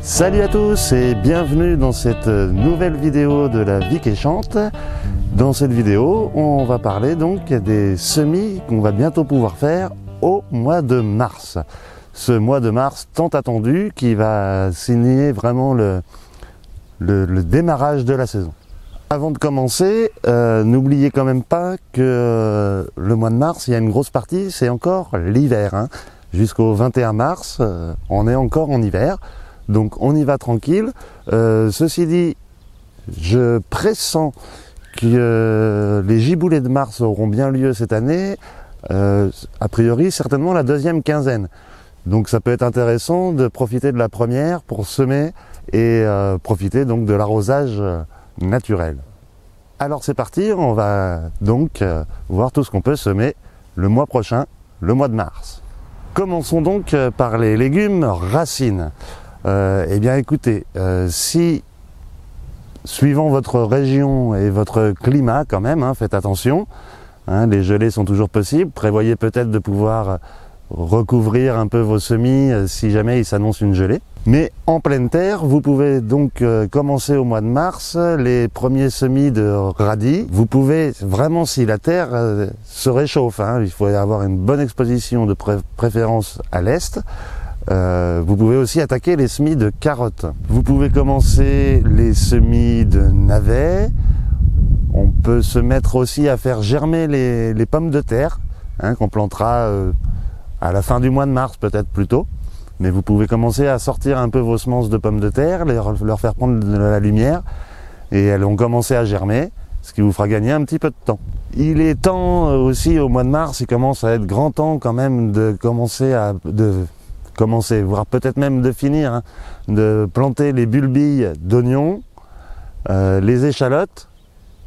Salut à tous et bienvenue dans cette nouvelle vidéo de la vie qui chante. Dans cette vidéo, on va parler donc des semis qu'on va bientôt pouvoir faire au mois de mars. Ce mois de mars tant attendu qui va signer vraiment le démarrage de la saison. Avant de commencer, n'oubliez quand même pas que le mois de mars, il y a une grosse partie, c'est encore l'hiver. Hein. Jusqu'au 21 mars, on est encore en hiver. Donc on y va tranquille. Ceci dit, je pressens que les giboulées de mars auront bien lieu cette année, a priori certainement la deuxième quinzaine. Donc ça peut être intéressant de profiter de la première pour semer et profiter donc de l'arrosage naturel. Alors c'est parti, on va donc voir tout ce qu'on peut semer le mois prochain, le mois de mars. Commençons donc par les légumes racines. Eh bien écoutez, si suivant votre région et votre climat quand même, hein, faites attention, hein, les gelées sont toujours possibles, prévoyez peut-être de pouvoir recouvrir un peu vos semis si jamais il s'annonce une gelée. Mais en pleine terre, vous pouvez donc commencer au mois de mars les premiers semis de radis. Vous pouvez vraiment, si la terre se réchauffe, hein, il faut avoir une bonne exposition de préférence à l'est. Vous pouvez aussi attaquer les semis de carottes. Vous pouvez commencer les semis de navets. On peut se mettre aussi à faire germer les pommes de terre, hein, qu'on plantera à la fin du mois de mars, peut-être plus tôt. Mais vous pouvez commencer à sortir un peu vos semences de pommes de terre, leur faire prendre de la lumière, et elles vont commencer à germer, ce qui vous fera gagner un petit peu de temps. Il est temps aussi au mois de mars, il commence à être grand temps quand même de commencer, voire peut-être même de finir, hein, de planter les bulbilles d'oignons, les échalotes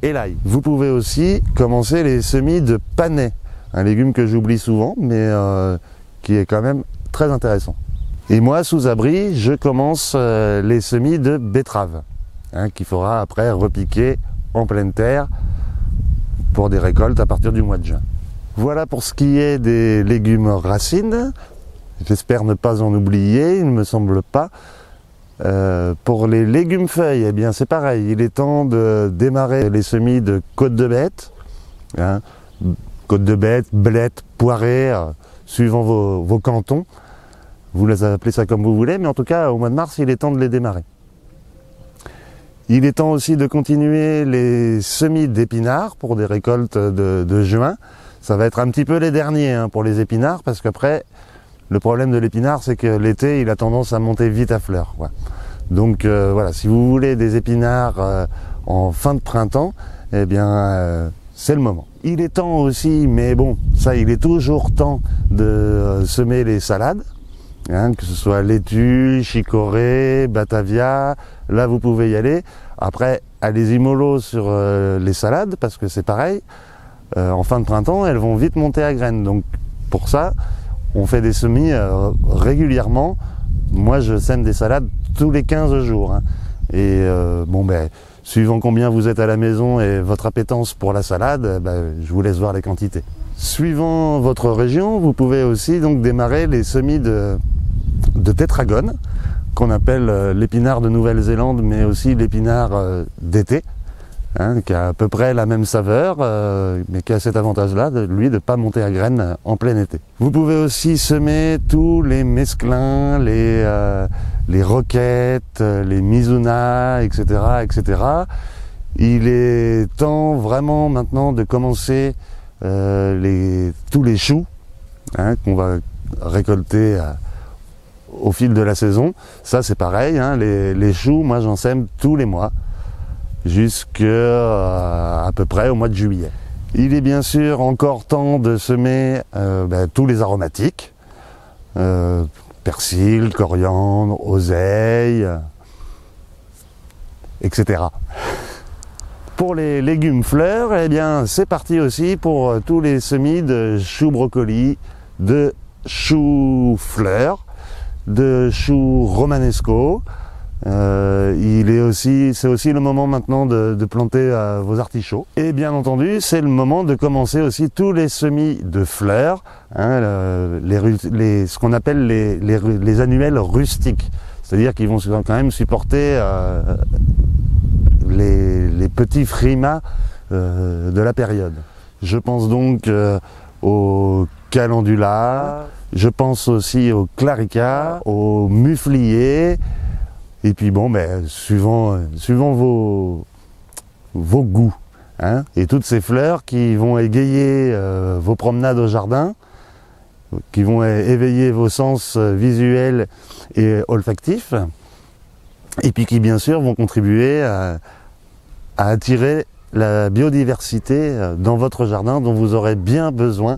et l'ail. Vous pouvez aussi commencer les semis de panais, un légume que j'oublie souvent, mais qui est quand même très intéressant. Et moi, sous abri, je commence les semis de betterave, hein, qu'il faudra après repiquer en pleine terre pour des récoltes à partir du mois de juin. Voilà pour ce qui est des légumes racines. J'espère ne pas en oublier, il ne me semble pas. Pour les légumes feuilles, eh bien c'est pareil, il est temps de démarrer les semis de côte de bête, hein, côte de bête, blettes, poirées, suivant vos cantons. Vous les appelez ça comme vous voulez, mais en tout cas, au mois de mars, il est temps de les démarrer. Il est temps aussi de continuer les semis d'épinards pour des récoltes de juin. Ça va être un petit peu les derniers, hein, pour les épinards, parce qu'après, le problème de l'épinard, c'est que l'été, il a tendance à monter vite à fleur. Ouais. Donc voilà, si vous voulez des épinards en fin de printemps, eh bien, c'est le moment. Il est temps aussi, mais bon, ça, il est toujours temps de semer les salades. Hein, que ce soit laitue, chicorée, batavia, là vous pouvez y aller. Après, allez-y mollo sur les salades, parce que c'est pareil, en fin de printemps, elles vont vite monter à graines. Donc pour ça, on fait des semis régulièrement. Moi, je sème des salades tous les 15 jours. Hein. Et bon, ben, suivant combien vous êtes à la maison et votre appétence pour la salade, je vous laisse voir les quantités. Suivant votre région, vous pouvez aussi donc démarrer les semis de tétragone, qu'on appelle l'épinard de Nouvelle-Zélande, mais aussi l'épinard d'été, hein, qui a à peu près la même saveur, mais qui a cet avantage-là, lui, de ne pas monter à graines en plein été. Vous pouvez aussi semer tous les mesclins, les roquettes, les mizuna, etc., etc. Il est temps vraiment maintenant de commencer tous les choux, hein, qu'on va récolter au fil de la saison. Ça c'est pareil, hein, les choux, moi j'en sème tous les mois jusqu'à à peu près au mois de juillet. Il est bien sûr encore temps de semer tous les aromatiques, persil, coriandre, oseille, etc. Pour les légumes fleurs, eh bien c'est parti aussi pour tous les semis de choux brocoli, de choux fleurs, de choux romanesco. C'est aussi le moment maintenant de planter vos artichauts. Et bien entendu, c'est le moment de commencer aussi tous les semis de fleurs, hein, ce qu'on appelle les annuelles rustiques. C'est-à-dire qu'ils vont quand même supporter les petits frimas de la période. Je pense donc au calendula, je pense aussi au clarica, au muflier, et puis bon, ben, suivant vos goûts, hein, et toutes ces fleurs qui vont égayer vos promenades au jardin, qui vont éveiller vos sens visuels et olfactifs, et puis qui bien sûr vont contribuer à attirer la biodiversité dans votre jardin dont vous aurez bien besoin,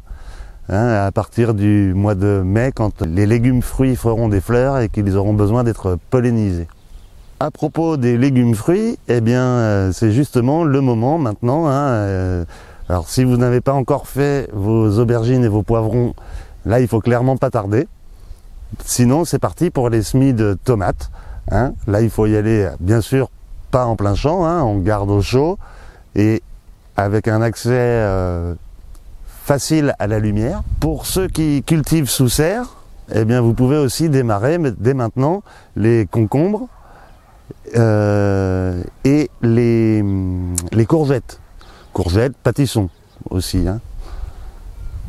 hein, à partir du mois de mai, quand les légumes fruits feront des fleurs et qu'ils auront besoin d'être pollinisés. À propos des légumes fruits, eh bien c'est justement le moment maintenant, hein, alors si vous n'avez pas encore fait vos aubergines et vos poivrons, là il faut clairement pas tarder. Sinon c'est parti pour les semis de tomates, hein. Là il faut y aller bien sûr pas en plein champ, hein, on garde au chaud et avec un accès facile à la lumière. Pour ceux qui cultivent sous serre, eh bien vous pouvez aussi démarrer dès maintenant les concombres et les courgettes. Courgettes, pâtissons aussi, hein.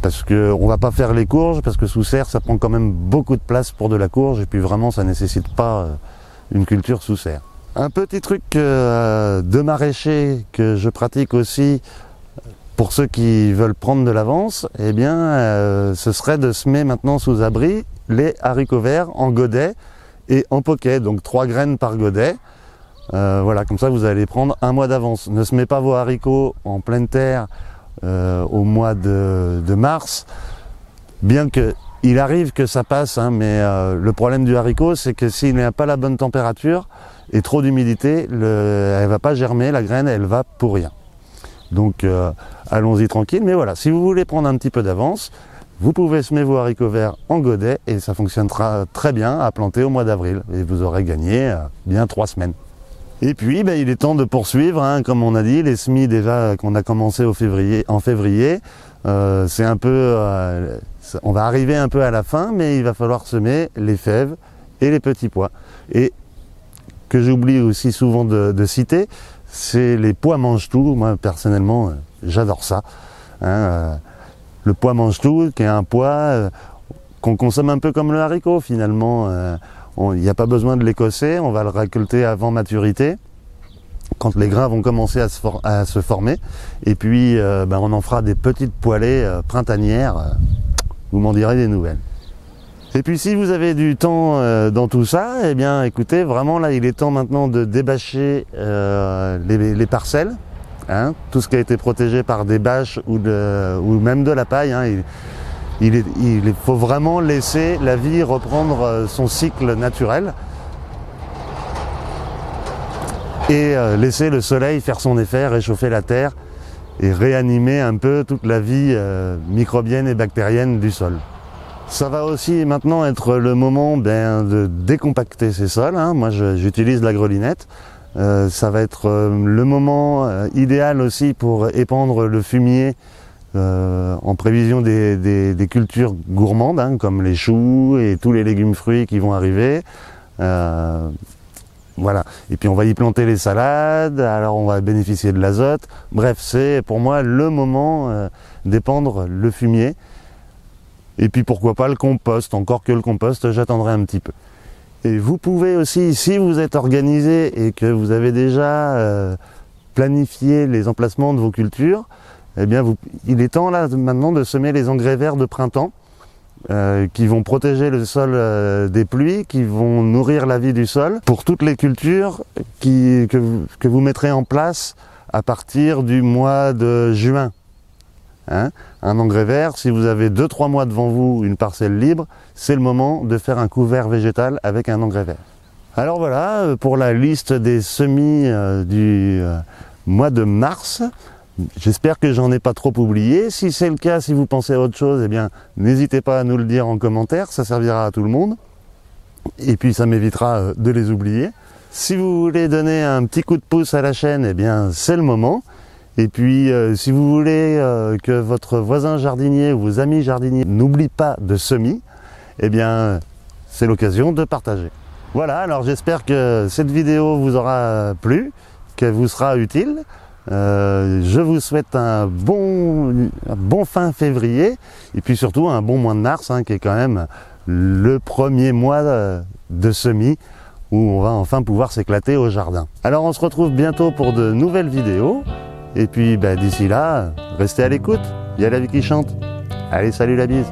Parce qu'on ne va pas faire les courges, parce que sous serre ça prend quand même beaucoup de place pour de la courge, et puis vraiment ça ne nécessite pas une culture sous serre. Un petit truc de maraîcher que je pratique aussi pour ceux qui veulent prendre de l'avance, eh bien ce serait de semer maintenant sous abri les haricots verts en godet et en poquet, donc 3 graines par godet. Voilà, comme ça vous allez prendre un mois d'avance. Ne semez pas vos haricots en pleine terre au mois de mars, bien que il arrive que ça passe, hein, mais le problème du haricot, c'est que s'il n'a pas la bonne température et trop d'humidité, elle ne va pas germer, la graine, elle va pourrir. Donc allons-y tranquille, mais voilà, si vous voulez prendre un petit peu d'avance, vous pouvez semer vos haricots verts en godet et ça fonctionnera très bien à planter au mois d'avril. Et vous aurez gagné bien 3 semaines. Et puis, ben, il est temps de poursuivre, hein, comme on a dit, les semis déjà qu'on a commencé en février. C'est un peu, on va arriver un peu à la fin, mais il va falloir semer les fèves et les petits pois. Et que j'oublie aussi souvent de citer, c'est les pois mange-tout. Moi personnellement, j'adore ça, hein, le pois mange-tout, qui est un pois qu'on consomme un peu comme le haricot finalement. Il n'y a pas besoin de l'écosser, on va le récolter avant maturité, quand les grains vont commencer à se former. Et puis ben, on en fera des petites poêlées printanières, vous m'en direz des nouvelles. Et puis si vous avez du temps dans tout ça, eh bien écoutez, vraiment là il est temps maintenant de débâcher les parcelles, hein, tout ce qui a été protégé par des bâches ou même de la paille, hein, il faut vraiment laisser la vie reprendre son cycle naturel et laisser le soleil faire son effet, réchauffer la terre et réanimer un peu toute la vie microbienne et bactérienne du sol. Ça va aussi maintenant être le moment de décompacter ces sols, hein. Moi j'utilise la grelinette. Ça va être le moment idéal aussi pour épandre le fumier en prévision des cultures gourmandes, hein, comme les choux et tous les légumes fruits qui vont arriver. Voilà. Et puis on va y planter les salades, alors on va bénéficier de l'azote. Bref, c'est pour moi le moment d'épandre le fumier. Et puis pourquoi pas le compost, encore que le compost, j'attendrai un petit peu. Et vous pouvez aussi, si vous êtes organisé et que vous avez déjà planifié les emplacements de vos cultures, eh bien il est temps là maintenant de semer les engrais verts de printemps qui vont protéger le sol des pluies, qui vont nourrir la vie du sol pour toutes les cultures que vous mettrez en place à partir du mois de juin. Hein, un engrais vert, si vous avez 2-3 mois devant vous, une parcelle libre, c'est le moment de faire un couvert végétal avec un engrais vert. Alors voilà, pour la liste des semis du mois de mars. J'espère que j'en ai pas trop oublié. Si c'est le cas, si vous pensez à autre chose, eh bien n'hésitez pas à nous le dire en commentaire, ça servira à tout le monde. Et puis ça m'évitera de les oublier. Si vous voulez donner un petit coup de pouce à la chaîne, eh bien c'est le moment. Et puis si vous voulez que votre voisin jardinier ou vos amis jardiniers n'oublient pas de semis, eh bien c'est l'occasion de partager. Voilà, alors j'espère que cette vidéo vous aura plu, qu'elle vous sera utile. Je vous souhaite un bon fin février et puis surtout un bon mois de mars, hein, qui est quand même le premier mois de semis où on va enfin pouvoir s'éclater au jardin. Alors on se retrouve bientôt pour de nouvelles vidéos et puis d'ici là, restez à l'écoute, il y a la vie qui chante. Allez, salut la bise!